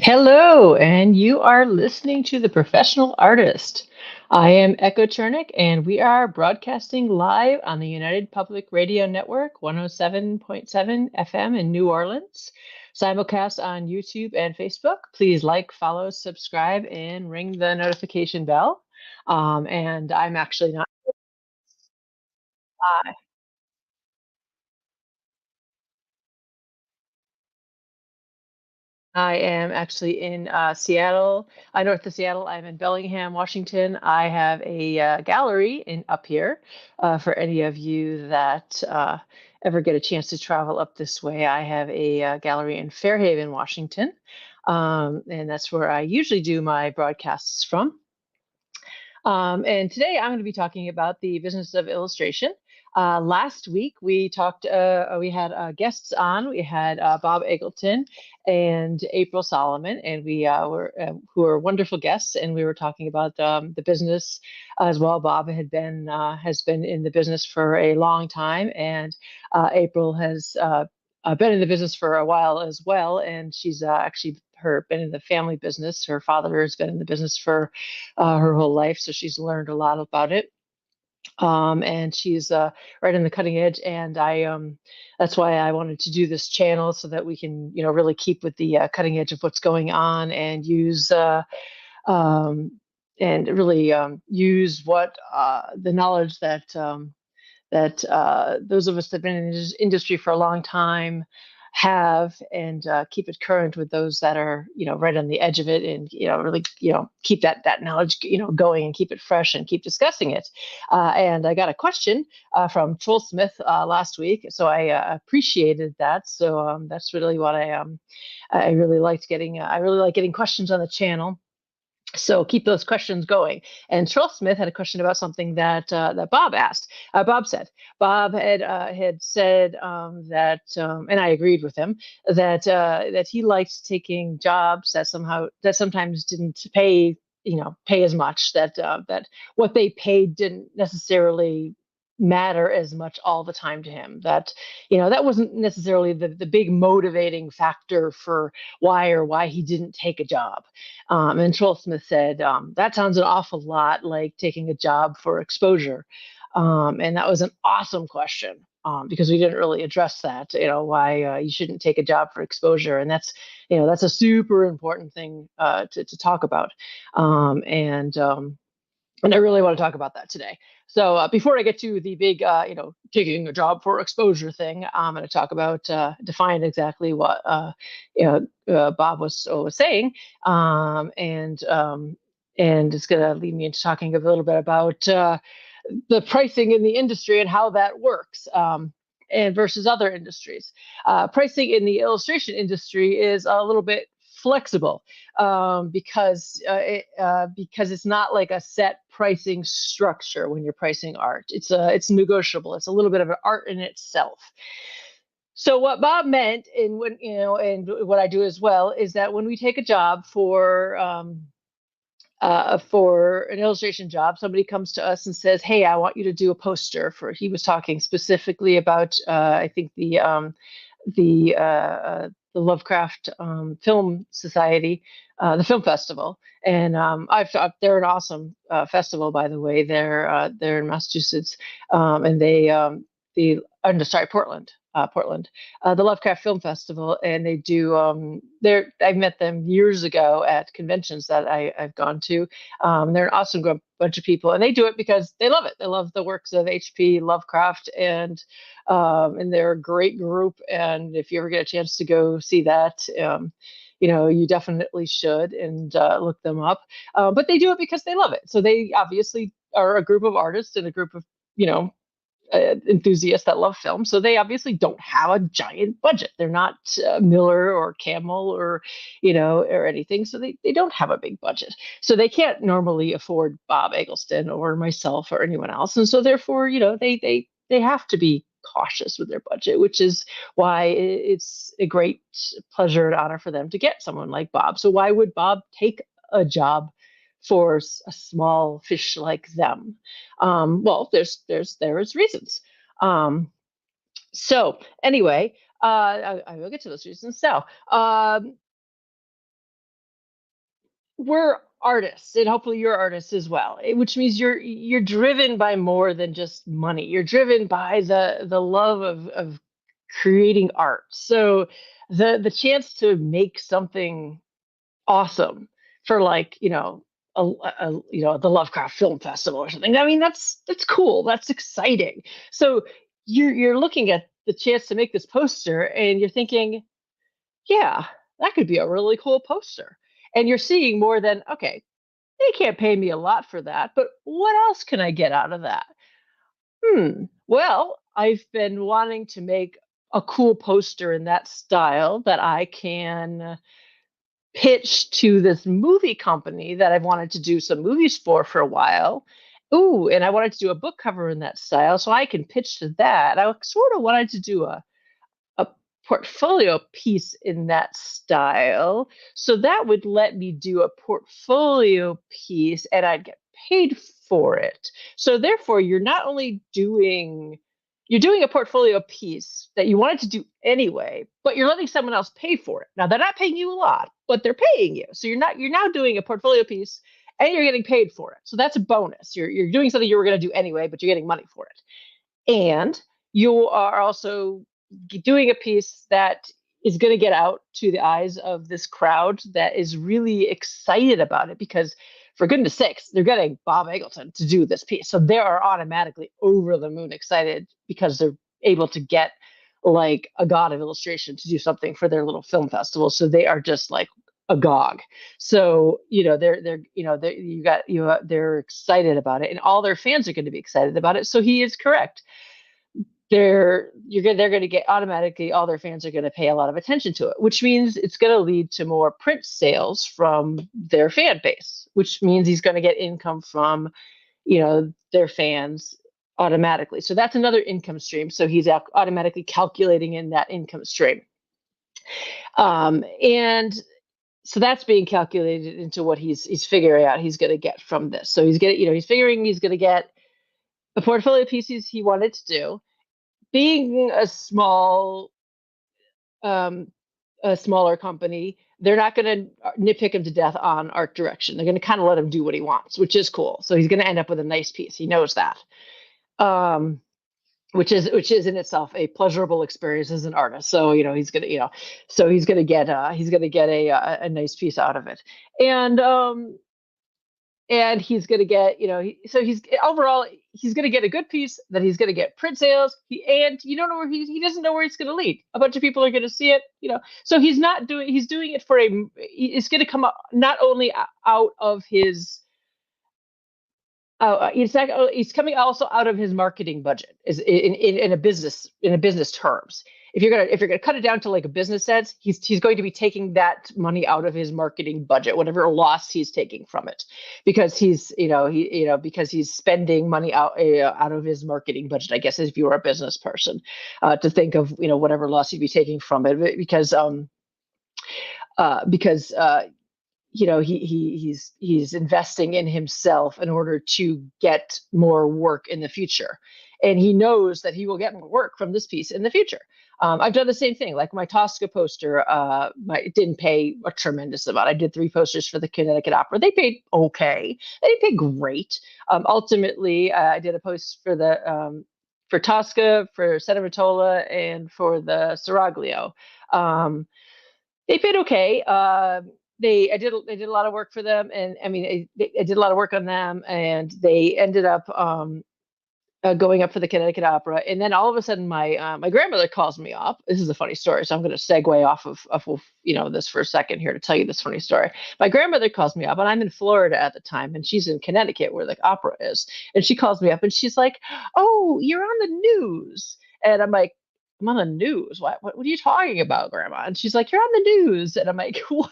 Hello, and you are listening to The Professional Artist. I am Echo Chernik, and we are broadcasting live on the United Public Radio Network, 107.7 FM in New Orleans, simulcast on YouTube and Facebook. Please like, follow, subscribe, and ring the notification bell. And I'm actually not. I am actually in Seattle, north of Seattle. I'm in Bellingham, Washington. I have a gallery in up here for any of you that ever get a chance to travel up this way. I have a gallery in Fairhaven, Washington, and that's where I usually do my broadcasts from. And today I'm going to be talking about the business of illustration. Last week we had guests on. We had Bob Eggleton and April Solomon, and we who were wonderful guests. And we were talking about the business as well. Bob has been in the business for a long time, and April has been in the business for a while as well. And she's actually been in the family business. Her father has been in the business for her whole life, so she's learned a lot about it. And she's right on the cutting edge, and that's why I wanted to do this channel so that we can, really keep with the cutting edge of what's going on and use um, and really use what the knowledge that those of us that have been in this industry for a long time have, and keep it current with those that are, right on the edge of it, and really, keep that knowledge, going, and keep it fresh and keep discussing it. And I got a question from Troll Smith last week, so I appreciated that. So that's really what I really liked getting. I really like getting questions on the channel, so keep those questions going. And Charles Smith had a question about something that Bob asked. Bob had said and I agreed with him that he liked taking jobs that sometimes didn't pay as much. That what they paid didn't necessarily matter as much all the time to him. That wasn't necessarily the big motivating factor for why he didn't take a job. And Troll Smith said, that sounds an awful lot like taking a job for exposure. And that was an awesome question, because we didn't really address that, why you shouldn't take a job for exposure. And that's a super important thing to talk about. And I really want to talk about that today. So before I get to the big, taking a job for exposure thing, I'm going to talk about define exactly what Bob was saying, and it's going to lead me into talking a little bit about the pricing in the industry and how that works. And versus other industries, pricing in the illustration industry is a little bit flexible, because it's not like a set pricing structure. When you're pricing art, it's negotiable. It's a little bit of an art in itself. So what Bob meant, and and what I do as well, is that when we take a job for an illustration job, somebody comes to us and says, "Hey, I want you to do a poster for." He was talking specifically about, I think the Lovecraft Film Society, the film festival, and I've they're an awesome festival, by the way. They're in Massachusetts, and I'm sorry, Portland. Portland, the Lovecraft Film Festival, and they do. I met them years ago at conventions that I've gone to. They're an awesome bunch of people, and they do it because they love it. They love the works of H.P. Lovecraft, and they're a great group. And if you ever get a chance to go see that, you definitely should, and look them up. But they do it because they love it. So they obviously are a group of artists and a group of you know enthusiasts that love film. So they obviously don't have a giant budget. They're not Miller or Camel or anything. So they don't have a big budget. So they can't normally afford Bob Eggleston or myself or anyone else. And so therefore, they have to be cautious with their budget, which is why it's a great pleasure and honor for them to get someone like Bob. So why would Bob take a job for a small fish like them? Well, there is reasons. Um, so anyway, I will get to those reasons now. we're artists, and hopefully you're artists as well, which means you're driven by more than just money. You're driven by the love of creating art. So the chance to make something awesome for, like, the Lovecraft Film Festival or something. I mean, that's cool. That's exciting. So you're looking at the chance to make this poster, and you're thinking, yeah, that could be a really cool poster. And you're seeing more than, okay, they can't pay me a lot for that, but what else can I get out of that? Well, I've been wanting to make a cool poster in that style that I can pitch to this movie company that I've wanted to do some movies for a while. Ooh, and I wanted to do a book cover in that style, so I can pitch to that. I sort of wanted to do a portfolio piece in that style. So that would let me do a portfolio piece and I'd get paid for it. So therefore, you're doing a portfolio piece that you wanted to do anyway, but you're letting someone else pay for it. Now they're not paying you a lot, but they're paying you. So you're now doing a portfolio piece and you're getting paid for it. So that's a bonus. You're doing something you were going to do anyway, but you're getting money for it. And you are also doing a piece that is going to get out to the eyes of this crowd that is really excited about it, because for goodness sakes, they're getting Bob Eggleton to do this piece. So they are automatically over the moon excited because they're able to get, like, a god of illustration to do something for their little film festival. So they are just like agog. So they're excited about it, and all their fans are going to be excited about it. So he is correct. They're going to get, automatically, all their fans are going to pay a lot of attention to it, which means it's going to lead to more print sales from their fan base, which means he's going to get income from their fans automatically. So that's another income stream. So he's automatically calculating in that income stream, and so that's being calculated into what he's figuring out he's going to get from this. So he's figuring he's going to get the portfolio pieces he wanted to do. Being um, a smaller company, they're not going to nitpick him to death on art direction. They're going to kind of let him do what he wants, which is cool. So he's going to end up with a nice piece. He knows that, um, which is in itself a pleasurable experience as an artist. So he's going to get a nice piece out of it, and he's going to get, so he's overall, he's going to get a good piece, that he's going to get print sales. And you don't know where he doesn't know where it's going to lead. A bunch of people are going to see it, so he's doing it for it's going to come up not only out of his he's coming also out of his marketing budget, is in a business terms. If you're gonna cut it down to like a business sense, he's going to be taking that money out of his marketing budget, whatever loss he's taking from it, because because he's spending money out of his marketing budget. I guess if you were a business person, to think of whatever loss you'd be taking from it, because he's investing in himself in order to get more work in the future, and he knows that he will get more work from this piece in the future. I've done the same thing, like my Tosca poster. It didn't pay a tremendous amount. I did 3 posters for the Connecticut Opera. They paid okay. They didn't pay great. Ultimately, I did a post for Tosca, for Cenerentola, and for the Seraglio. They paid okay. I did a lot of work for them, and I mean, I did a lot of work on them, and they ended up going up for the Connecticut Opera. And then all of a sudden, my grandmother calls me up. This is a funny story, so I'm going to segue off of this for a second here to tell you this funny story. My grandmother calls me up, and I'm in Florida at the time, and she's in Connecticut where the opera is. And she calls me up, and she's like, "Oh, you're on the news," and I'm like, "I'm on the news. What are you talking about, Grandma?" And she's like, "You're on the news." And I'm like, "What?"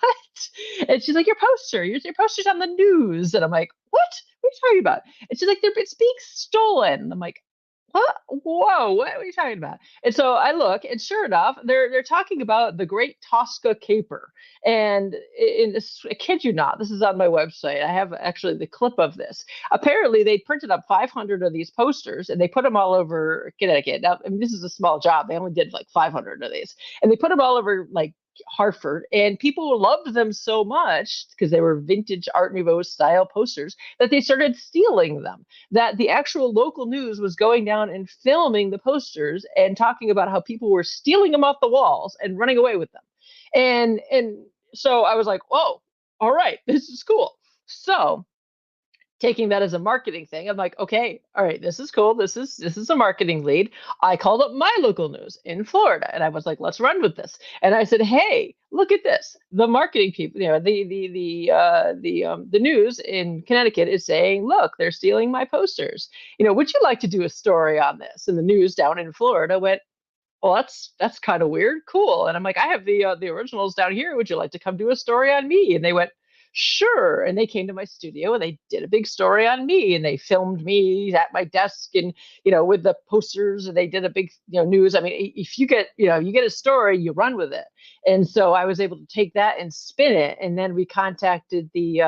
And she's like, your poster's on the news." And I'm like, "What? What are you talking about?" And she's like, "It's being stolen." And I'm like, "What? Whoa, what are you talking about?" And so I look, and sure enough, they're talking about the Great Tosca Caper. And in this, I kid you not, this is on my website. I have actually the clip of this. Apparently, they printed up 500 of these posters, and they put them all over Connecticut. Now, I mean, this is a small job. They only did like 500 of these, and they put them all over, like, Hartford, and people loved them so much because they were vintage Art Nouveau style posters that they started stealing them. That the actual local news was going down and filming the posters and talking about how people were stealing them off the walls and running away with them. And so I was like, whoa, all right, this is cool. So taking that as a marketing thing, I'm like, okay, all right, this is cool. This is a marketing lead. I called up my local news in Florida, and I was like, let's run with this. And I said, hey, look at this. The marketing people, the news in Connecticut is saying, look, they're stealing my posters. Would you like to do a story on this? And the news down in Florida went, well, that's kind of weird. Cool. And I'm like, I have the originals down here. Would you like to come do a story on me? And they went, sure. And they came to my studio and they did a big story on me, and they filmed me at my desk and with the posters, and they did a big news. I mean, if you get a story, you run with it. And so I was able to take that and spin it, and then we contacted the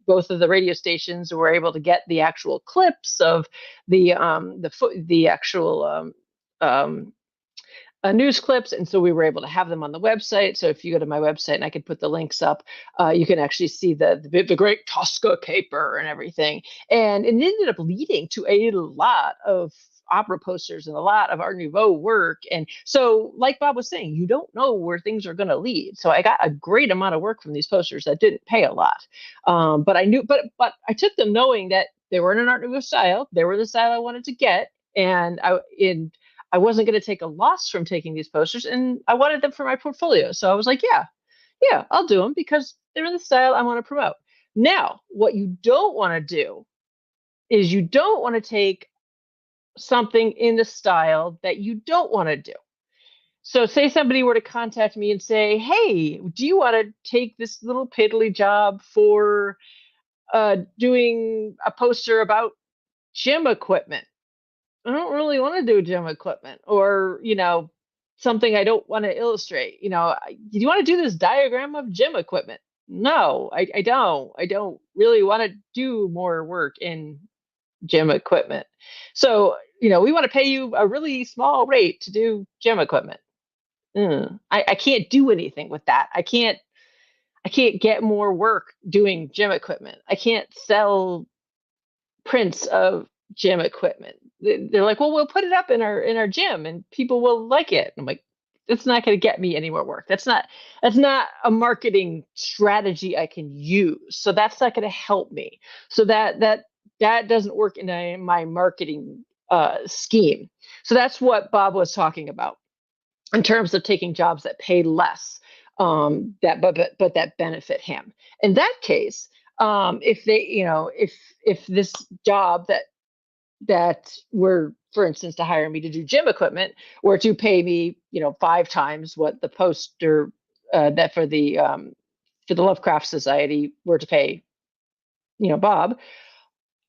both of the radio stations, who were able to get the actual clips of the actual news clips. And so we were able to have them on the website. So if you go to my website, and I could put the links up, you can actually see the great Tosca caper and everything. And it ended up leading to a lot of opera posters and a lot of Art Nouveau work. And so, like Bob was saying, you don't know where things are going to lead. So I got a great amount of work from these posters that didn't pay a lot. But I knew, but I took them knowing that they were in an Art Nouveau style. They were the style I wanted to get. And I wasn't going to take a loss from taking these posters, and I wanted them for my portfolio. So I was like, yeah, I'll do them because they're in the style I want to promote. Now, what you don't want to do is you don't want to take something in the style that you don't want to do. So say somebody were to contact me and say, hey, do you want to take this little piddly job for doing a poster about gym equipment? I don't really want to do gym equipment, or, something I don't want to illustrate. Do you want to do this diagram of gym equipment? No, I don't. I don't really want to do more work in gym equipment. So, we want to pay you a really small rate to do gym equipment. I can't do anything with that. I can't get more work doing gym equipment. I can't sell prints of gym equipment. They're like, well, we'll put it up in our gym and people will like it. I'm like, it's not going to get me any more work. That's not a marketing strategy I can use. So that's not going to help me. So that doesn't work in my marketing scheme. So that's what Bob was talking about in terms of taking jobs that pay less, but that benefit him. In that case, if they, if this job that were, for instance, to hire me to do gym equipment, were to pay me, 5 times what the poster that for the Lovecraft Society were to pay, Bob,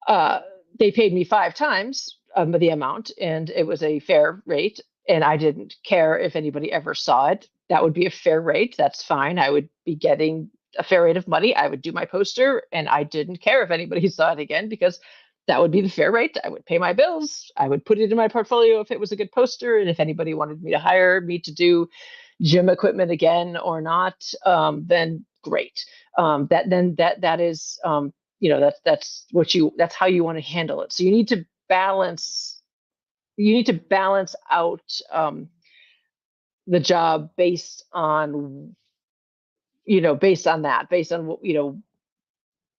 uh, they paid me 5 times the amount, and it was a fair rate. And I didn't care if anybody ever saw it. That would be a fair rate. That's fine. I would be getting a fair rate of money. I would do my poster, and I didn't care if anybody saw it again, because that would be the fair rate. I would pay my bills. I would put it in my portfolio if it was a good poster. And if anybody wanted me to hire me to do gym equipment again or not, then great. That is, that's how you want to handle it. So you need to balance out the job based on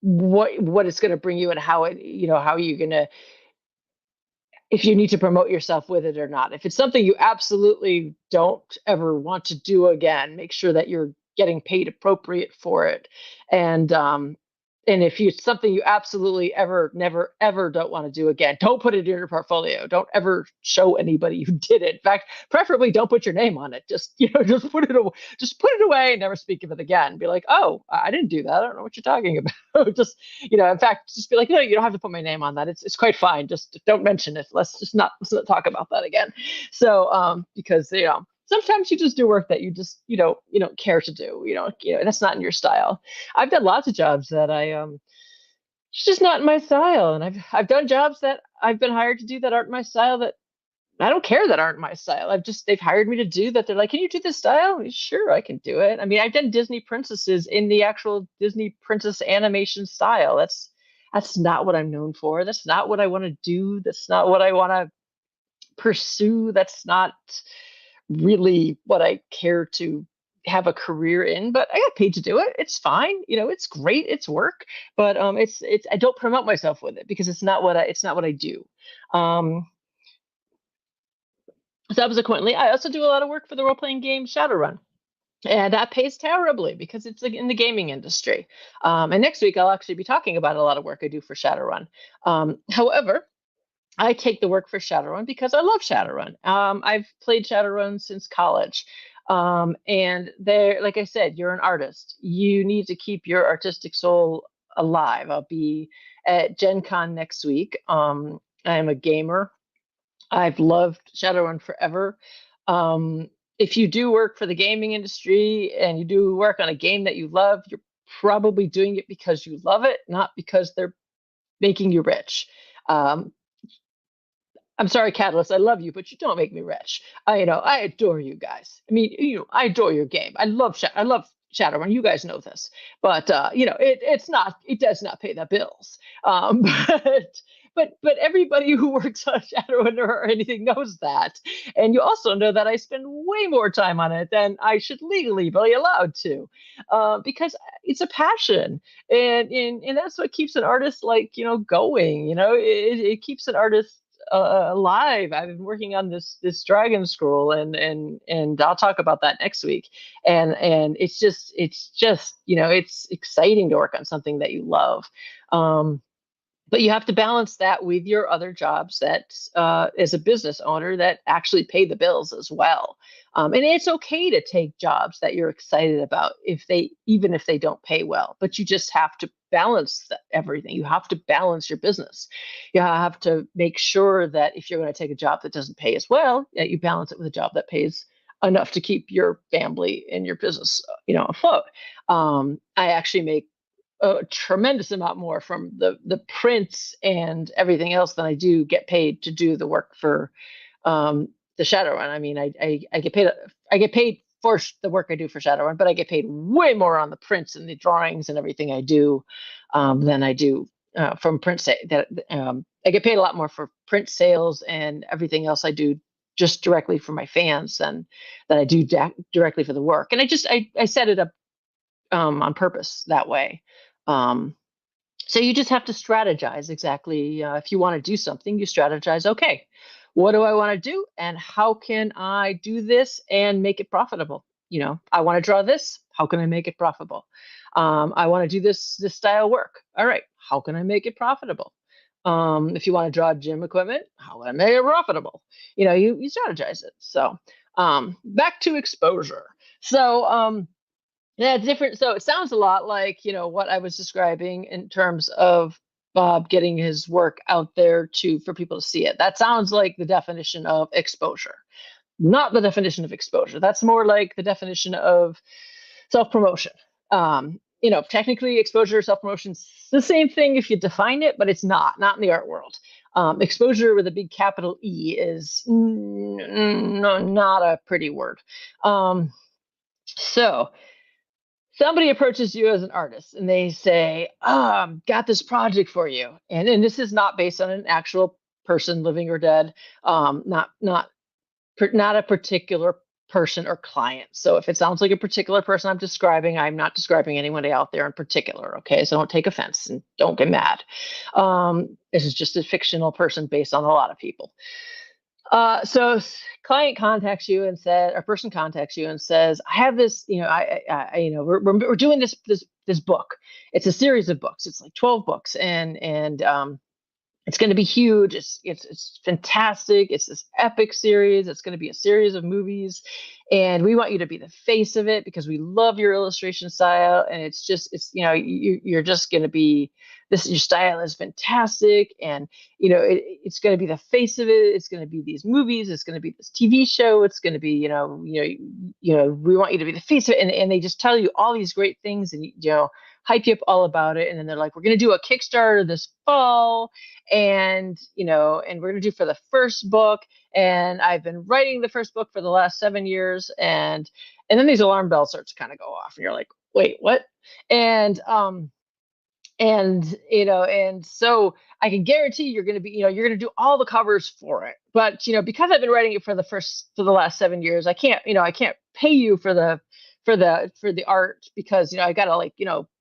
what it's going to bring you, and how you're going to, if you need to promote yourself with it or not. If it's something you absolutely don't ever want to do again, make sure that you're getting paid appropriate for it. And if it's something you absolutely never, ever don't want to do again, don't put it in your portfolio. Don't ever show anybody you did it. In fact, preferably don't put your name on it. Just put it away. Just put it away and never speak of it again. Be like, oh, I didn't do that. I don't know what you're talking about. Just, in fact, just be like, no, you don't have to put my name on that. It's quite fine. Just don't mention it. Let's not talk about that again. So, because, sometimes you just do work that you just, you don't care to do, that's not in your style. I've done lots of jobs that it's just not in my style. And I've done jobs that I've been hired to do that aren't my style, that I don't care that aren't my style. They've hired me to do that. They're like, can you do this style? Sure, I can do it. I mean, I've done Disney princesses in the actual Disney princess animation style. That's not what I'm known for. That's not what I want to do. That's not what I want to pursue. That's not really what I care to have a career in, but I got paid to do it. It's fine. It's great. It's work, but it's I don't promote myself with it because it's not what I do. Um, Subsequently, I also do a lot of work for the role-playing game Shadowrun. And that pays terribly because it's in the gaming industry. And next week, I'll actually be talking about a lot of work I do for Shadowrun. However, I take the work for Shadowrun because I love Shadowrun. I've played Shadowrun since college. And there, like I said, you're an artist. You need to keep your artistic soul alive. I'll be at Gen Con next week. I'm a gamer. I've loved Shadowrun forever. If you do work for the gaming industry and you do work on a game that you love, you're probably doing it because you love it, not because they're making you rich. Um, I'm sorry, Catalyst. I love you, but you don't make me rich. I adore you guys. I mean, I adore your game. I love Shadowrun. You guys know this, but it does not pay the bills. But but everybody who works on Shadowrun or anything knows that, and you also know that I spend way more time on it than I should legally be allowed to, because it's a passion, and that's what keeps an artist going. It keeps an artist alive. I've been working on this dragon scroll, and I'll talk about that next week. And it's just it's exciting to work on something that you love. But you have to balance that with your other jobs that, as a business owner, that actually pay the bills as well. And it's okay to take jobs that you're excited about even if they don't pay well. But you just have to balance everything. You have to balance your business. You have to make sure that if you're going to take a job that doesn't pay as well, that you balance it with a job that pays enough to keep your family and your business, afloat. I actually make a tremendous amount more from the prints and everything else than I do get paid to do the work for, the Shadowrun. I mean, I get paid for the work I do for Shadowrun, but I get paid way more on the prints and the drawings and everything I do, than I do, from I get paid a lot more for print sales and everything else I do just directly for my fans than I do directly for the work. And I set it up, on purpose that way. Um, so you just have to strategize exactly. If you want to do something, you strategize. Okay, what do I want to do, and how can I do this and make it profitable? I want to draw this. How can I make it profitable? I want to do this style work. All right, how can I make it profitable? If you want to draw gym equipment, how can I make it profitable? You strategize it. So, back to exposure. So, yeah, it's different. So it sounds a lot like, what I was describing in terms of Bob getting his work out there for people to see it. That sounds like the definition of exposure, not the definition of exposure. That's more like the definition of self-promotion. Technically exposure, self-promotion's the same thing if you define it, but it's not in the art world. Exposure with a big capital E is not a pretty word. So somebody approaches you as an artist and they say, got this project for you. And this is not based on an actual person, living or dead, not a particular person or client. So if it sounds like a particular person I'm not describing anybody out there in particular. Okay, so don't take offense and don't get mad. This is just a fictional person based on a lot of people. So client contacts you and said, or person contacts you and says, I have this, we're doing this book. It's a series of books. It's like 12 books, and it's going to be huge. It's fantastic. It's this epic series. It's going to be a series of movies, and we want you to be the face of it because we love your illustration style. And you're just going to be this. Your style is fantastic, and it's going to be the face of it. It's going to be these movies. It's going to be this TV show. It's going to be we want you to be the face of it. And they just tell you all these great things, and hype you up all about it, and then they're like, we're going to do a Kickstarter this fall, and and we're going to do for the first book, and I've been writing the first book for the last 7 years, and then these alarm bells start to kind of go off, and you're like, wait, what? And and so I can guarantee you're going to be, you're going to do all the covers for it, but because I've been writing it for the last 7 years, I can't pay you for the art, because I gotta, like,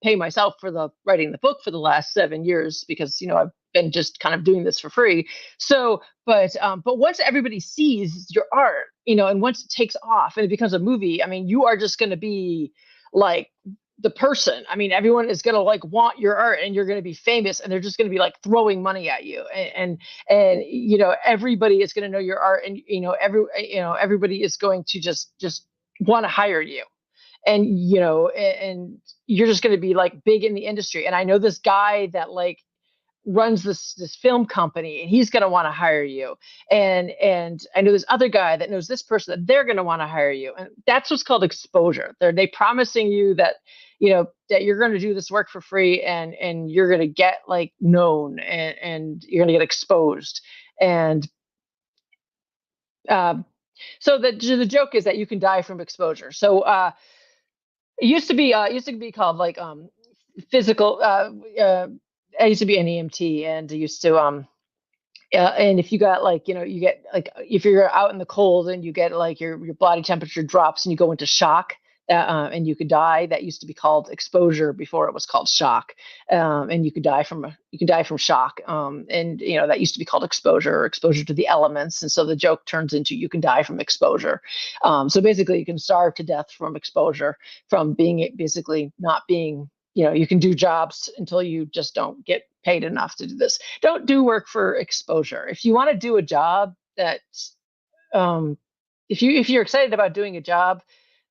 pay myself for the writing the book for the last 7 years, because I've been just kind of doing this for free. So but once everybody sees your art, and once it takes off and it becomes a movie, I mean, you are just going to be like the person. I mean, everyone is going to like want your art, and you're going to be famous, and they're just going to be like throwing money at you, and everybody is going to know your art, and everybody is going to just want to hire you, and you're just going to be like big in the industry. And I know this guy that like runs this film company, and he's going to want to hire you, and I know this other guy that knows this person that they're going to want to hire you, and that's what's called exposure. They promising you that that you're going to do this work for free, and you're going to get like known, and you're going to get exposed. And uh, so the joke is that you can die from exposure. So it used to be called like physical. I used to be an EMT, and I used to and if you got like, you get like, if you're out in the cold and you get like your body temperature drops and you go into shock, and you could die. That used to be called exposure before it was called shock. And you can die from shock. And that used to be called exposure, or exposure to the elements. And so the joke turns into you can die from exposure. So basically you can starve to death from exposure, from being basically not being, you can do jobs until you just don't get paid enough to do this. Don't do work for exposure. If you want to do a job that, um, if you're excited about doing a job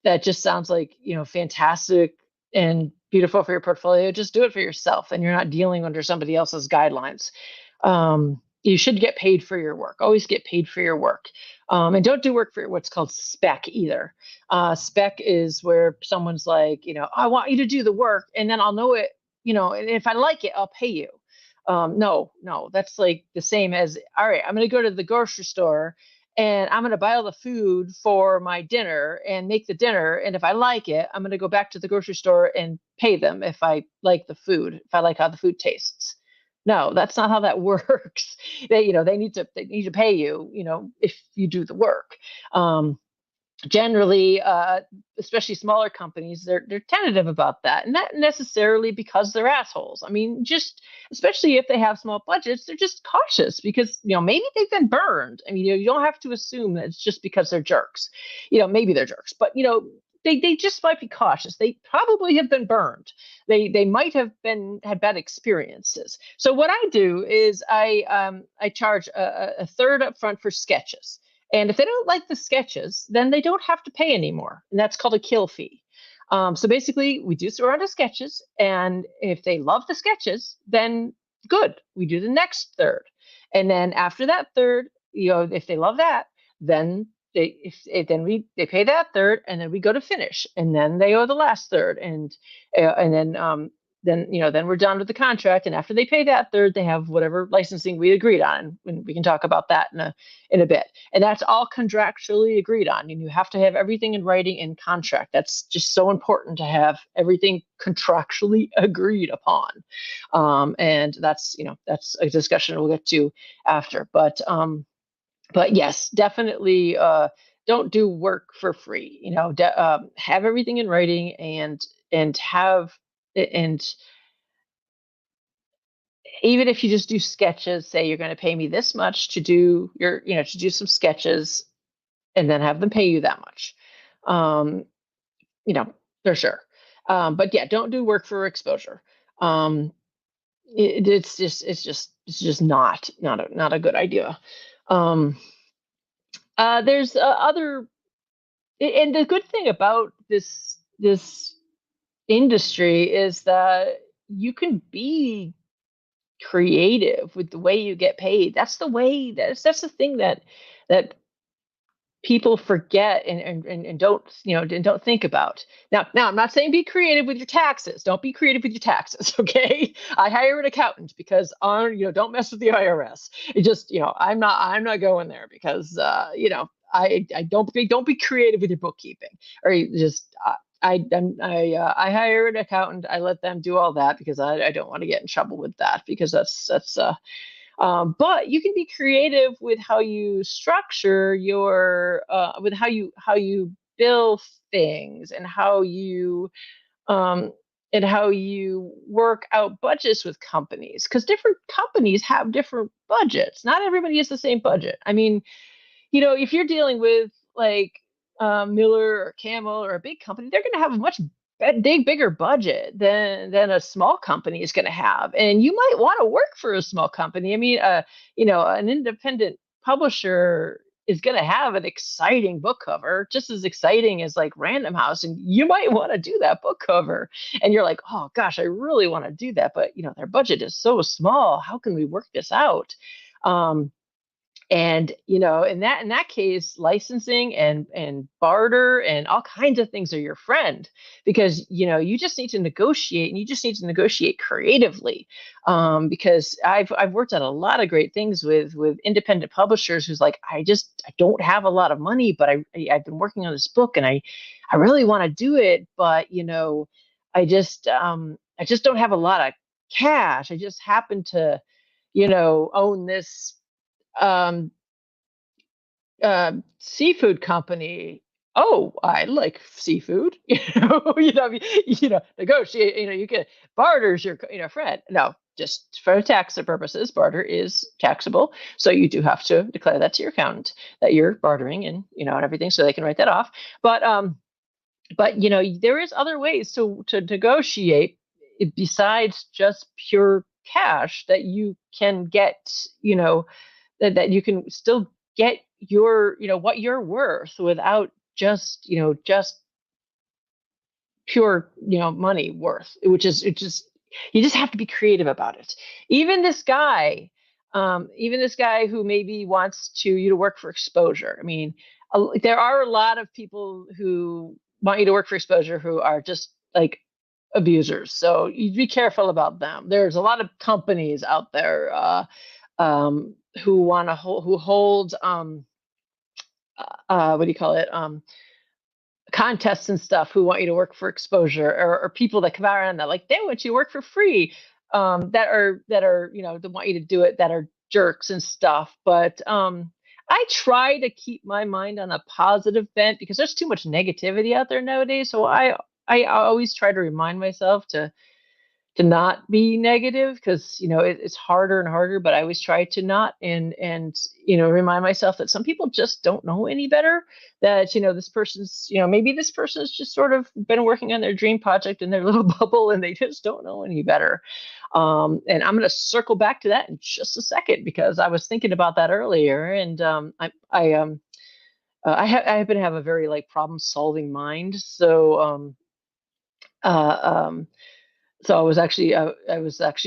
that just sounds like, fantastic and beautiful for your portfolio, just do it for yourself, and you're not dealing under somebody else's guidelines. You should get paid for your work. Always get paid for your work. And don't do work for what's called spec either. Spec is where someone's like, I want you to do the work, and then I'll know it, and if I like it, I'll pay you. No, that's like the same as, all right, I'm going to go to the grocery store, and I'm going to buy all the food for my dinner and make the dinner. And if I like it, I'm going to go back to the grocery store and pay them if I like the food, if I like how the food tastes. No, that's not how that works. They need to pay you, if you do the work. Generally, especially smaller companies, they're tentative about that, and not necessarily because they're assholes. I mean, just especially if they have small budgets, they're just cautious because maybe they've been burned. I mean, you don't have to assume that it's just because they're jerks. Maybe they're jerks, but they just might be cautious. They probably have been burned. They might have had bad experiences. So what I do is I charge a third up front for sketches. And if they don't like the sketches, then they don't have to pay anymore. And that's called a kill fee. So basically, we do a round of sketches. And if they love the sketches, then good. We do the next third. And then after that third, if they love that, then they pay that third, and then we go to finish, and then they owe the last third, and then we're done with the contract. And after they pay that third, they have whatever licensing we agreed on, and we can talk about that in a bit. And that's all contractually agreed on. And you have to have everything in writing in contract. That's just so important to have everything contractually agreed upon. And that's a discussion we'll get to after. But yes, definitely don't do work for free. Have everything in writing, and have, and even if you just do sketches, say you're going to pay me this much to do to do some sketches, and then have them pay you that much. Um, for sure. But yeah, don't do work for exposure. It's just not a good idea. There's other, and the good thing about this industry is that you can be creative with the way you get paid. That's the thing that people forget and don't, and don't think about. Now I'm not saying be creative with your taxes. Don't be creative with your taxes. Okay. I hire an accountant because don't mess with the IRS. It just, I'm not going there because, I don't be creative with your bookkeeping, or you just, I hire an accountant. I let them do all that because I don't want to get in trouble with that, because but you can be creative with how you structure your, with how you bill things, um, and how you work out budgets with companies, because different companies have different budgets. Not everybody has the same budget. I mean, if you're dealing with like Miller or Camel or a big company, they're going to have a much bigger budget than a small company is going to have, and you might want to work for a small company. I mean, an independent publisher is going to have an exciting book cover, just as exciting as like Random House, and you might want to do that book cover, and you're like, oh gosh, I really want to do that, but their budget is so small. How can we work this out? And in that case, licensing and barter and all kinds of things are your friend, because you just need to negotiate, and you just need to negotiate creatively. Because I've worked on a lot of great things with independent publishers who's like, I don't have a lot of money, but I've been working on this book, and I really want to do it, but I just don't have a lot of cash. I just happen to own this um, seafood company. Oh, I like seafood. Negotiate. You can barter's your friend. No, just for tax purposes, barter is taxable. So you do have to declare that to your accountant that you're bartering, and everything, so they can write that off. But there is other ways to negotiate besides just pure cash, that you can get, that you can still get your, what you're worth, without just pure, money worth, which is, it just, you just have to be creative about it. Even this guy, who maybe wants you to work for exposure. I mean, there are a lot of people who want you to work for exposure who are just like abusers. So you be careful about them. There's a lot of companies out there, who want to hold what do you call it, contests and stuff, who want you to work for exposure, or people that come around that like they want you to work for free, that are that want you to do it, that are jerks and stuff. But I try to keep my mind on a positive bent, because there's too much negativity out there nowadays. So I always try to remind myself to not be negative, because it's harder and harder, but I always try to not, and remind myself that some people just don't know any better, that this person's, maybe this person's just sort of been working on their dream project in their little bubble, and they just don't know any better. And I'm going to circle back to that in just a second, because I was thinking about that earlier, and I happen to have a very like problem solving mind. Uh, um, so I was actually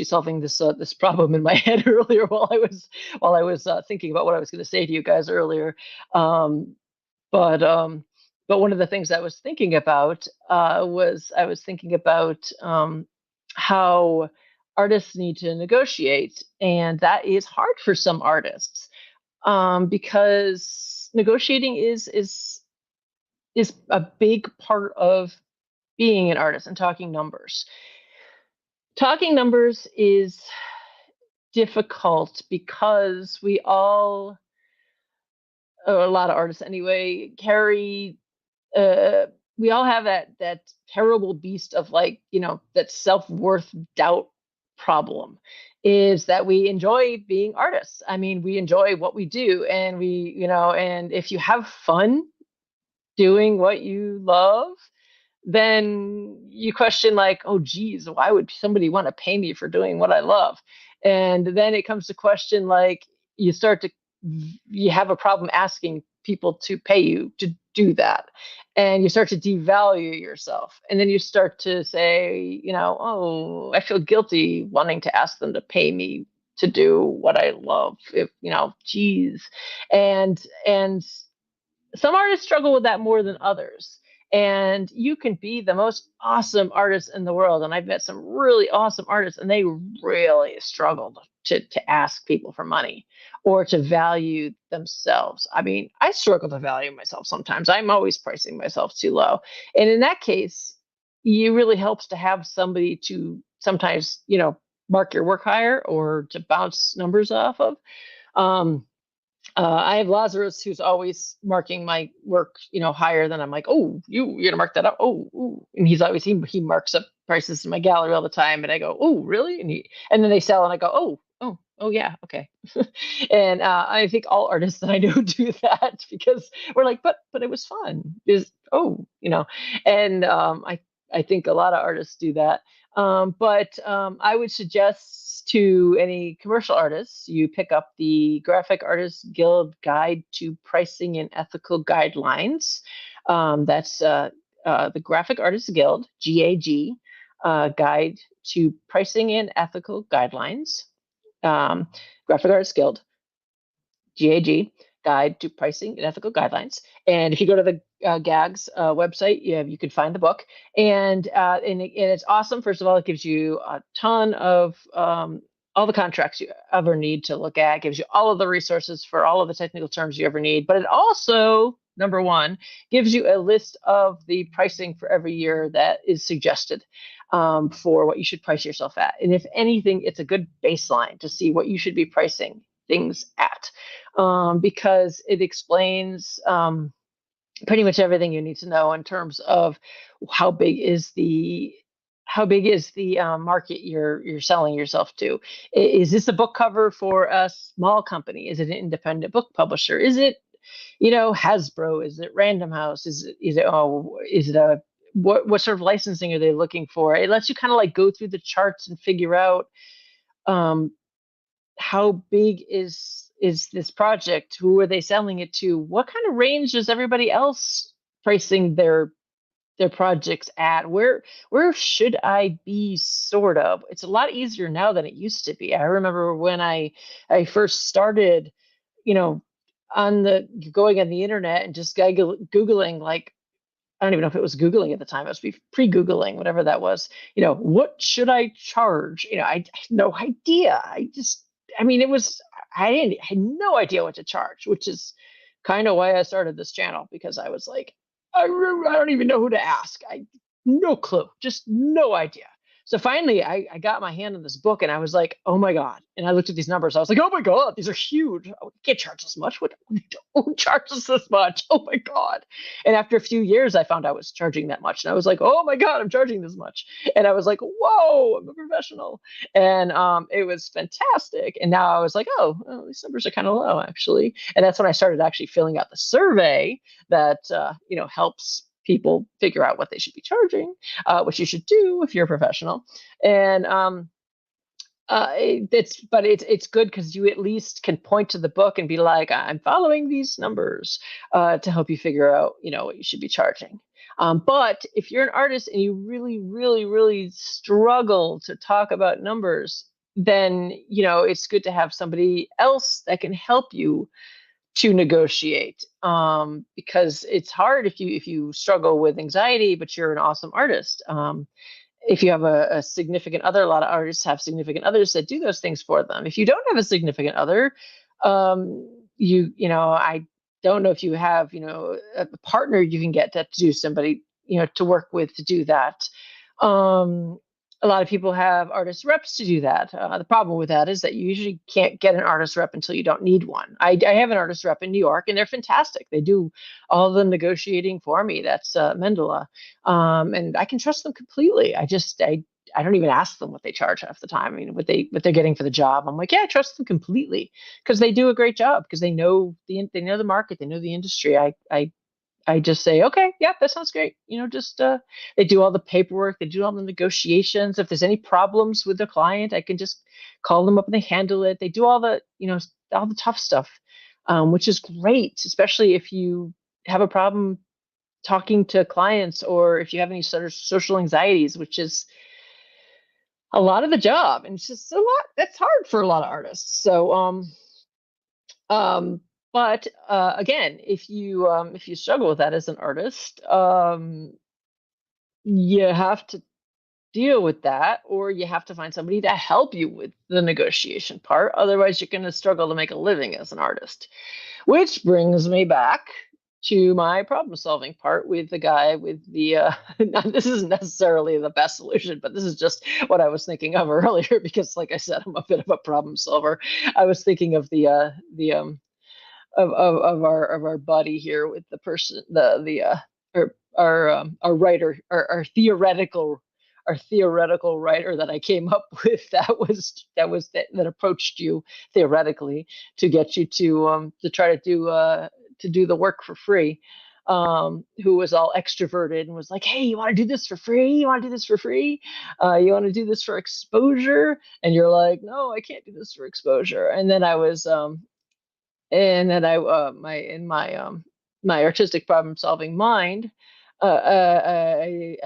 solving this problem in my head earlier, while I was thinking about what I was going to say to you guys earlier. Um, but one of the things I was thinking about, how artists need to negotiate, and that is hard for some artists, because negotiating is a big part of being an artist, and talking numbers. Talking numbers is difficult, because a lot of artists anyway, carry, uh we all have that terrible beast of, like, that self-worth doubt problem, is that we enjoy being artists. I mean, we enjoy what we do, and and if you have fun doing what you love, then you question, like, oh geez, why would somebody want to pay me for doing what I love? And then it comes to question, like, you start to you have a problem asking people to pay you to do that, and you start to devalue yourself, and then you start to say, oh, I feel guilty wanting to ask them to pay me to do what I love, if geez. And some artists struggle with that more than others. And you can be the most awesome artist in the world. And I've met some really awesome artists, and they really struggled to ask people for money or to value themselves. I mean, I struggle to value myself sometimes. I'm always pricing myself too low. And in that case, it really helps to have somebody to sometimes, mark your work higher or to bounce numbers off of. Um, I have Lazarus who's always marking my work, higher than I'm like, oh, you're gonna mark that up. Oh, ooh. And he marks up prices in my gallery all the time, and I go, oh, really? And then they sell, and I go, oh yeah, okay. And I think all artists that I know do that because we're like, but it was fun. Is and I think a lot of artists do that. But I would suggest to any commercial artists, you pick up the Graphic Artists Guild Guide to Pricing and Ethical Guidelines. That's the Graphic Artists Guild, GAG, Guide to Pricing and Ethical Guidelines. Graphic Artists Guild, GAG, Guide to Pricing and Ethical Guidelines. And if you go to the GAG's website, you can find the book. And it's awesome. First of all, it gives you a ton of all the contracts you ever need to look at, gives you all of the resources for all of the technical terms you ever need. But it also, number one, gives you a list of the pricing for every year that is suggested for what you should price yourself at. And if anything, it's a good baseline to see what you should be pricing things at, because it explains pretty much everything you need to know in terms of how big is the market you're selling yourself to. Is this a book cover for a small company? Is it an independent book publisher? Is it Hasbro? Is it Random House? Is it a what sort of licensing are they looking for? It lets you kind of like go through the charts and figure out um, how big is this project? Who are they selling it to? What kind of range is everybody else pricing their projects at? Where should I be, sort of? It's a lot easier now than it used to be. I remember when I first started, you know, on the going on the internet and just googling, like, I don't even know if it was Googling at the time. It was pre-Googling, whatever that was. What should I charge? I had no idea. I mean, I had no idea what to charge, which is kind of why I started this channel, because I was like, I don't even know who to ask. No clue, just no idea. So finally, I got my hand on this book, and I was like, oh my God. And I looked at these numbers. I was like, oh my God, these are huge. I can't charge this much. Who charges this much? Oh my God. And after a few years, I found I was charging that much. And I was like, oh my God, I'm charging this much. And I was like, whoa, I'm a professional. And it was fantastic. And now I was like, oh, well, these numbers are kind of low, actually. And that's when I started actually filling out the survey that, helps people figure out what they should be charging, what you should do if you're a professional. And it's good because you at least can point to the book and be like, I'm following these numbers to help you figure out, what you should be charging. But if you're an artist and you really, really, really struggle to talk about numbers, then it's good to have somebody else that can help you to negotiate, because it's hard if you struggle with anxiety, but you're an awesome artist. If you have a significant other, a lot of artists have significant others that do those things for them. If you don't have a significant other, I don't know if you have, a partner you can get to do somebody, to work with to do that. A lot of people have artist reps to do that. The problem with that is that you usually can't get an artist rep until you don't need one. I have an artist rep in New York, and they're fantastic. They do all the negotiating for me. That's Mendela, and I can trust them completely. I don't even ask them what they charge half the time. I mean, what they're getting for the job. I'm like, yeah, I trust them completely because they do a great job, because they know the market, they know the industry. I just say, okay, yeah, that sounds great. They do all the paperwork, they do all the negotiations. If there's any problems with the client, I can just call them up and they handle it. They do all all the tough stuff, which is great, especially if you have a problem talking to clients, or if you have any sort of social anxieties, which is a lot of the job. And it's just a lot, that's hard for a lot of artists. So, but again, if you struggle with that as an artist, you have to deal with that, or you have to find somebody to help you with the negotiation part. Otherwise, you're going to struggle to make a living as an artist. Which brings me back to my problem solving part with the guy with the this isn't necessarily the best solution, but this is just what I was thinking of earlier because like I said, I'm a bit of a problem solver. I was thinking of the of our buddy here with the person the our writer our theoretical writer that I came up with that approached you theoretically to get you to try to do the work for free, who was all extroverted and was like, hey, you want to do this for free, you want to do this for free, you want to do this for exposure, and you're like, no, I can't do this for exposure. And then my in my artistic problem solving mind, I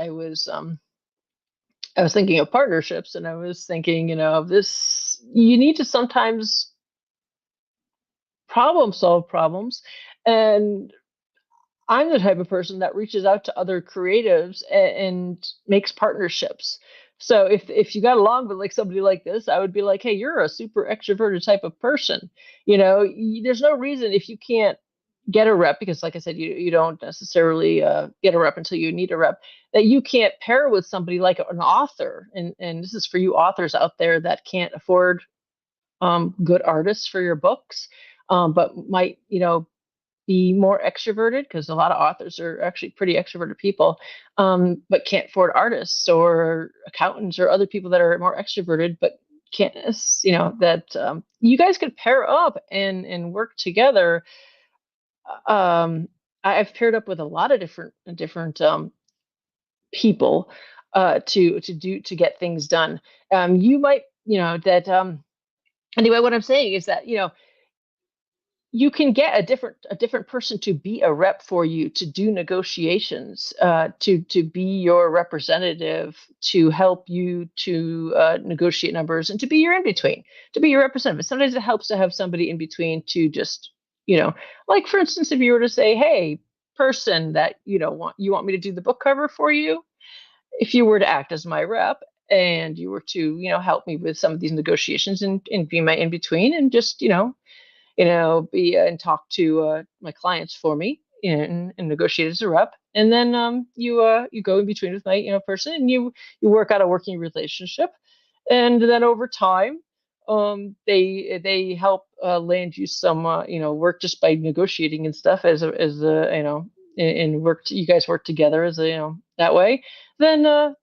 was thinking of partnerships, and I was thinking, of this. You need to sometimes problem solve problems, and I'm the type of person that reaches out to other creatives and makes partnerships. So if you got along with like somebody like this, I would be like, hey, you're a super extroverted type of person. There's no reason if you can't get a rep, because like I said, you don't necessarily get a rep until you need a rep, that you can't pair with somebody like an author. And this is for you authors out there that can't afford good artists for your books, but might, be more extroverted, because a lot of authors are actually pretty extroverted people, but can't afford artists or accountants or other people that are more extroverted, but can't, that you guys could pair up and work together. I've paired up with a lot of different people to get things done. You might, that anyway. What I'm saying is that you can get a different person to be a rep for you, to do negotiations, to be your representative, to help you to negotiate numbers, and to be your in between, to be your representative. Sometimes it helps to have somebody in between to just, like for instance, if you were to say, hey, person that you want me to do the book cover for you, if you were to act as my rep and you were to help me with some of these negotiations, and be my in between, and just be and talk to my clients for me, and negotiate as a rep. And then you go in between with my person, and you work out a working relationship. And then over time, they help land you some work just by negotiating and stuff, as a and you guys work together as a that way. Then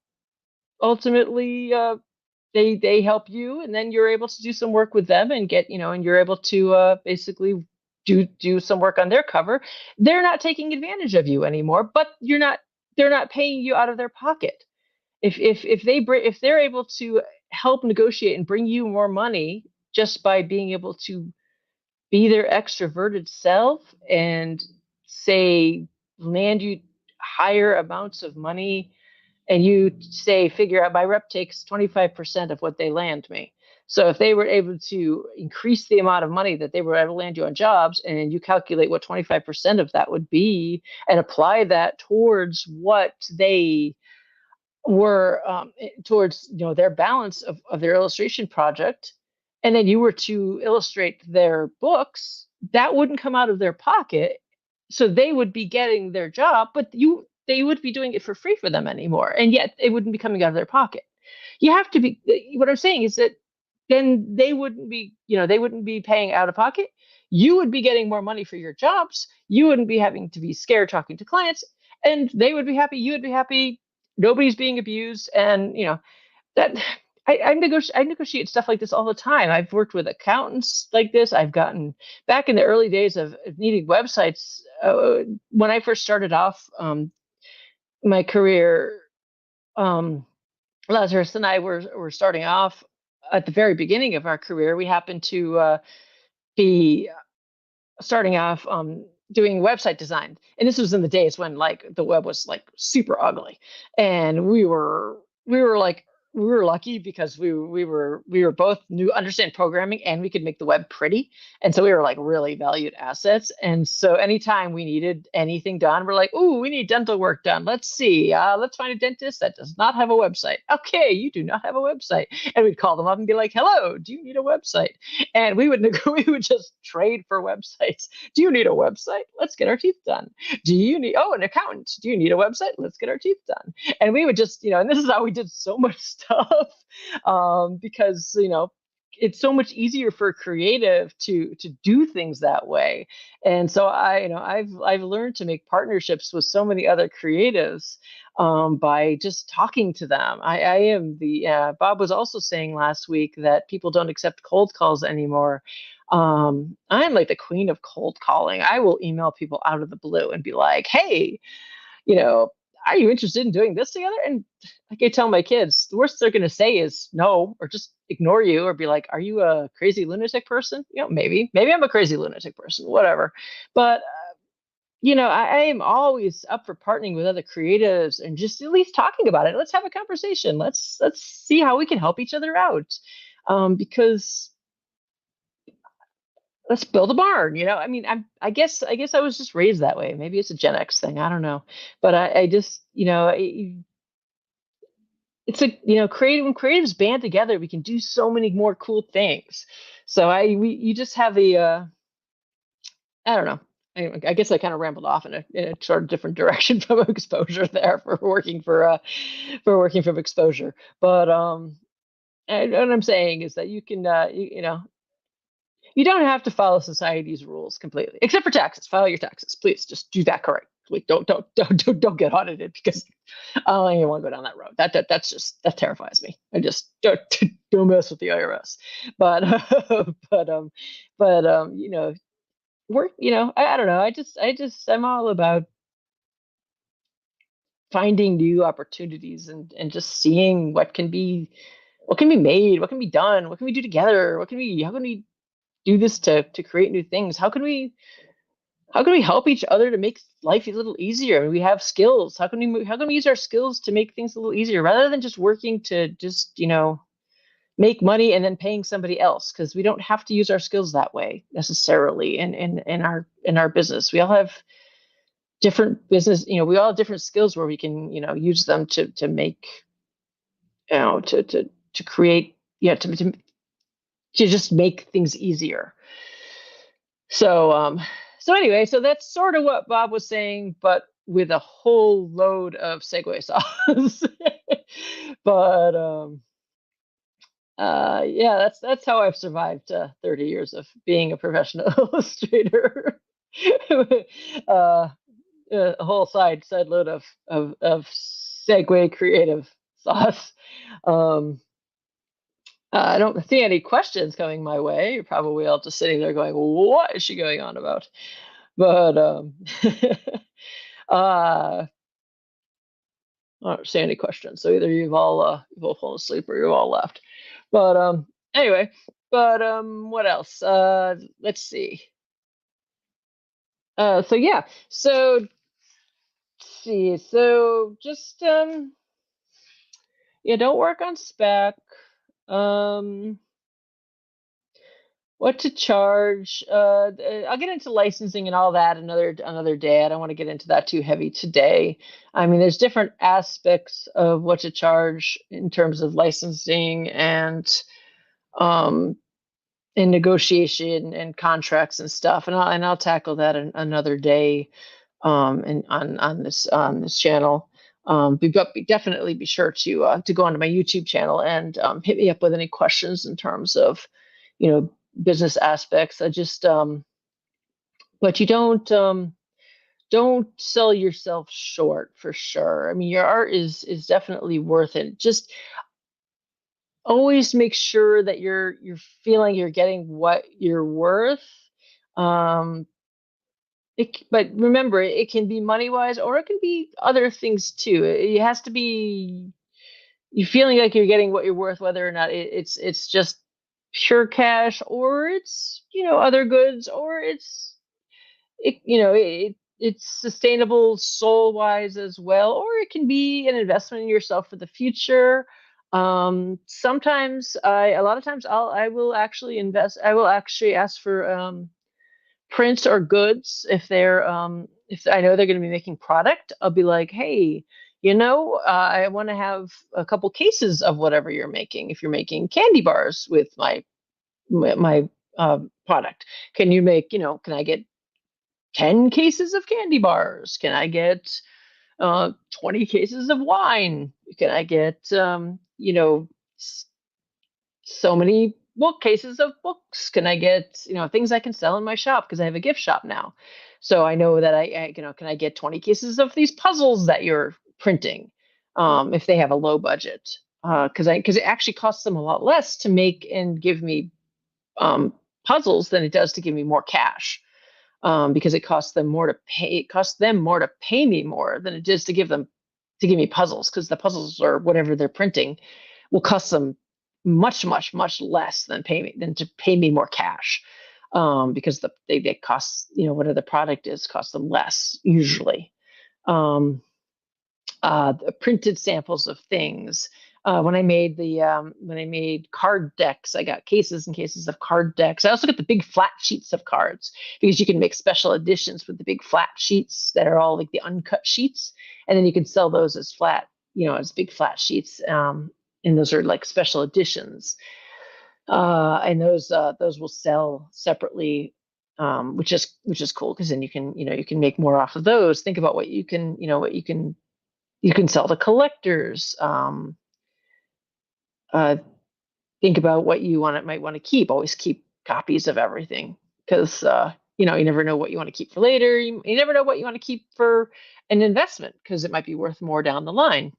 ultimately, they help you, and then you're able to do some work with them and get and you're able to basically do some work on their cover. They're not taking advantage of you anymore, but they're not paying you out of their pocket. If they're able to help negotiate and bring you more money just by being able to be their extroverted self, and say land you higher amounts of money, and you say, figure out my rep takes 25% of what they land me. So if they were able to increase the amount of money that they were able to land you on jobs, and you calculate what 25% of that would be, and apply that towards what they were towards their balance of their illustration project, and then you were to illustrate their books, that wouldn't come out of their pocket. So they would be getting their job, but they would be doing it for free for them anymore, and yet it wouldn't be coming out of their pocket. You have to be What I'm saying is that then they wouldn't be paying out of pocket. You would be getting more money for your jobs. You wouldn't be having to be scared talking to clients, and they would be happy, you would be happy. Nobody's being abused. And that I negotiate stuff like this all the time. I've worked with accountants like this. I've gotten, back in the early days of needing websites, when I first started off my career. Lazarus and I were starting off at the very beginning of our career. We happened to be starting off doing website design, and this was in the days when like the web was like super ugly, and we were like we were lucky because we were both new understand programming and we could make the web pretty, and so we were like really valued assets. And so anytime we needed anything done, we're like, "Ooh, we need dental work done. Let's see, let's find a dentist that does not have a website. Okay, you do not have a website." And we'd call them up and be like, "Hello, do you need a website?" And we would we would just trade for websites. Do you need a website? Let's get our teeth done. Do you need an accountant? Do you need a website? Let's get our teeth done. And we would just, and this is how we did so much stuff, because it's so much easier for a creative to do things that way. And so I've learned to make partnerships with so many other creatives, by just talking to them. I am the Bob was also saying last week that people don't accept cold calls anymore. I'm like the queen of cold calling. I will email people out of the blue and be like, "Hey, you know, are you interested in doing this together?" And like I tell my kids, the worst they're going to say is no, or just ignore you, or be like, "Are you a crazy lunatic person?" Maybe I'm a crazy lunatic person, whatever. But I am always up for partnering with other creatives and just at least talking about it. Let's have a conversation. Let's see how we can help each other out, because let's build a barn. I mean, I guess I was just raised that way. Maybe it's a Gen X thing. I don't know, but I just it's a creative when creatives band together, we can do so many more cool things. So you just have a I don't know. I guess I kind of rambled off in a sort of different direction from exposure there for working from exposure. But what I'm saying is that you can you don't have to follow society's rules completely, except for taxes. File your taxes, please. Just do that correct. Wait, don't get audited, because I don't even want to go down that road. That terrifies me. I just don't mess with the IRS. But work. I don't know. I'm all about finding new opportunities and just seeing what can be made, what can be done, what can we do together, how can we do this to create new things? How can we help each other to make life a little easier? I mean, we have skills. How can we use our skills to make things a little easier, rather than just working to just make money and then paying somebody else? Because we don't have to use our skills that way necessarily in our business. We all have different business. We all have different skills where we can use them to make to create, to just make things easier. So anyway, so that's sort of what Bob was saying, but with a whole load of segue sauce. But yeah, that's how I've survived 30 years of being a professional illustrator. uh, a whole side load of segue creative sauce. Um, I don't see any questions coming my way. You're probably all just sitting there going, "What is she going on about?" But I don't see any questions. So either you've all fallen asleep or you've all left. But anyway, but what else? Let's see. So yeah, so let's see. So just yeah, don't work on spec. Um, what to charge? I'll get into licensing and all that another day. I don't want to get into that too heavy today. I mean, there's different aspects of what to charge in terms of licensing um, and negotiation and contracts and stuff, and I'll tackle that another day, and on this channel. Definitely be sure to go onto my YouTube channel and hit me up with any questions in terms of business aspects. But you don't sell yourself short, for sure. I mean, your art is definitely worth it. Just always make sure that you're feeling you're getting what you're worth. Um, but remember, it can be money wise, or it can be other things too. It has to be you feeling like you're getting what you're worth, whether or not it's just pure cash, or it's other goods, or it's sustainable soul wise as well, or it can be an investment in yourself for the future. Sometimes a lot of times I will actually invest. I will actually ask for prints or goods if I know they're going to be making product. I'll be like, hey, I want to have a couple cases of whatever you're making. If you're making candy bars with my product, can you make, can I get 10 cases of candy bars? Can I get 20 cases of wine? Can I get, so many bookcases of books? Can I get, things I can sell in my shop because I have a gift shop now. So I know that can I get 20 cases of these puzzles that you're printing if they have a low budget? Because it actually costs them a lot less to make and give me um, puzzles than it does to give me more cash. Because it costs them more to pay. It costs them more to pay me more than it does to give me puzzles, because the puzzles or whatever they're printing will cost them much, much, much less than to pay me more cash. Because they cost, whatever the product is, costs them less usually. Um, Printed samples of things. When I made card decks, I got cases and cases of card decks. I also got the big flat sheets of cards because you can make special editions with the big flat sheets that are all like the uncut sheets, and then you can sell those as flat, as big flat sheets. And those are like special editions, and those will sell separately, which is cool because then you can make more off of those. Think about what you can sell to collectors. Uh, think about what might want to keep. Always keep copies of everything because you never know what you want to keep for later. You never know what you want to keep for an investment because it might be worth more down the line.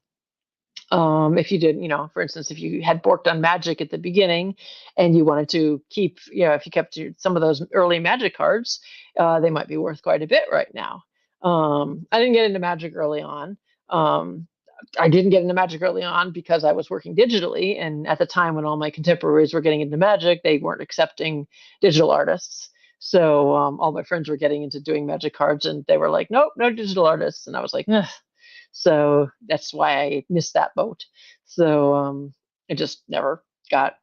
If you did, for instance, if you had worked on Magic at the beginning and you wanted to keep, if you kept some of those early Magic cards, they might be worth quite a bit right now. I didn't get into Magic early on. Um, I didn't get into Magic early on because I was working digitally. And at the time when all my contemporaries were getting into Magic, they weren't accepting digital artists. So all my friends were getting into doing Magic cards and they were like, nope, no digital artists. And I was like, ugh. So that's why I missed that boat. So I just never get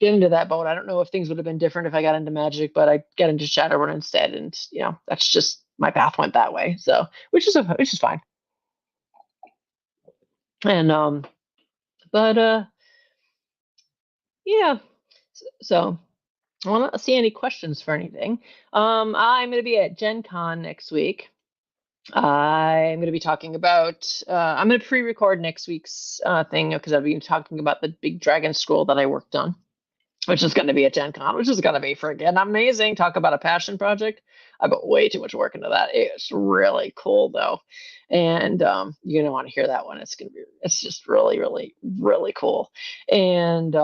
into that boat. I don't know if things would have been different if I got into Magic, but I got into Shadowrun instead, and that's just my path went that way. So which is fine. And but yeah. So I want to see any questions for anything. I'm going to be at Gen Con next week. I'm going to be talking about, I'm going to pre-record next week's thing because I've been talking about the big dragon scroll that I worked on, which is going to be at Gen Con, which is going to be freaking amazing. Talk about a passion project. I put way too much work into that. It's really cool though. And you're going to want to hear that one. It's just really, really, really cool. And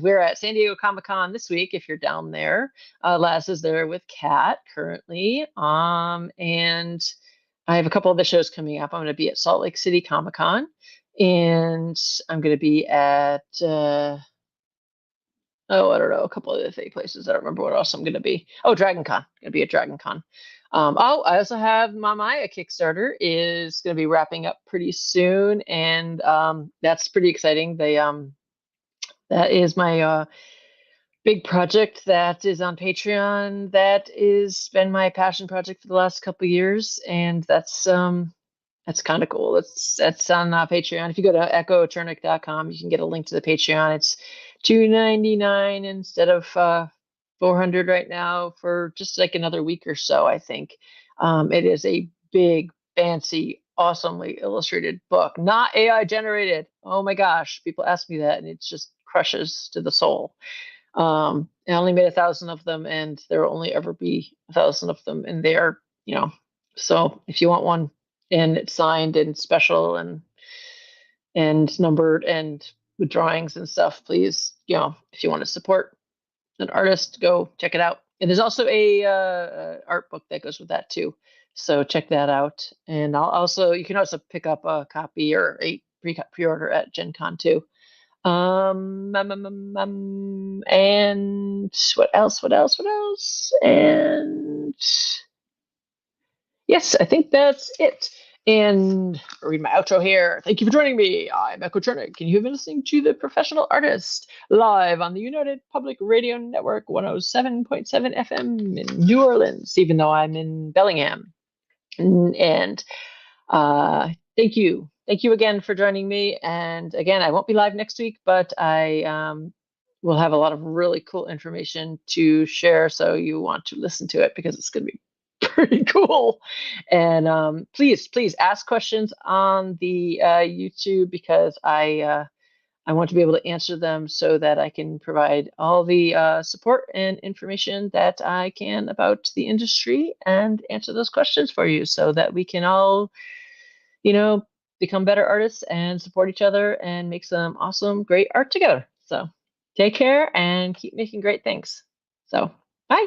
we're at San Diego Comic-Con this week if you're down there. Laz is there with Kat currently. And I have a couple of the shows coming up. I'm going to be at Salt Lake City Comic-Con, and I'm going to be at I don't know, a couple of other places. I don't remember what else I'm going to be. Oh, Dragon Con. I'm going to be at Dragon Con. I also have my Maya Kickstarter is going to be wrapping up pretty soon, and that's pretty exciting. That is my big project that is on Patreon. That is been my passion project for the last couple of years, and that's kind of cool. That's on Patreon. If you go to echochernik.com, you can get a link to the Patreon. It's $2.99 instead of $400 right now for just like another week or so, I think. It is a big, fancy, awesomely illustrated book, not AI generated. Oh my gosh, people ask me that, and it just crushes to the soul. I only made 1,000 of them, and there will only ever be 1,000 of them, and they are, so if you want one and it's signed and special and numbered and with drawings and stuff, please, if you want to support an artist, go check it out. And there's also a art book that goes with that too, so check that out. And you can also pick up a copy or a pre-order at Gen Con too. And what else? And yes, I think that's it. And I'll read my outro here. Thank you for joining me. I'm Echo Chernik, and you've been listening to The Professional Artist live on the United Public Radio Network 107.7 FM in New Orleans, even though I'm in Bellingham. And thank you. Thank you again for joining me. And again, I won't be live next week, but I will have a lot of really cool information to share. So you want to listen to it because it's going to be pretty cool. And please ask questions on the YouTube because I want to be able to answer them so that I can provide all the support and information that I can about the industry and answer those questions for you so that we can all, become better artists and support each other and make some awesome, great art together. So take care and keep making great things. So bye.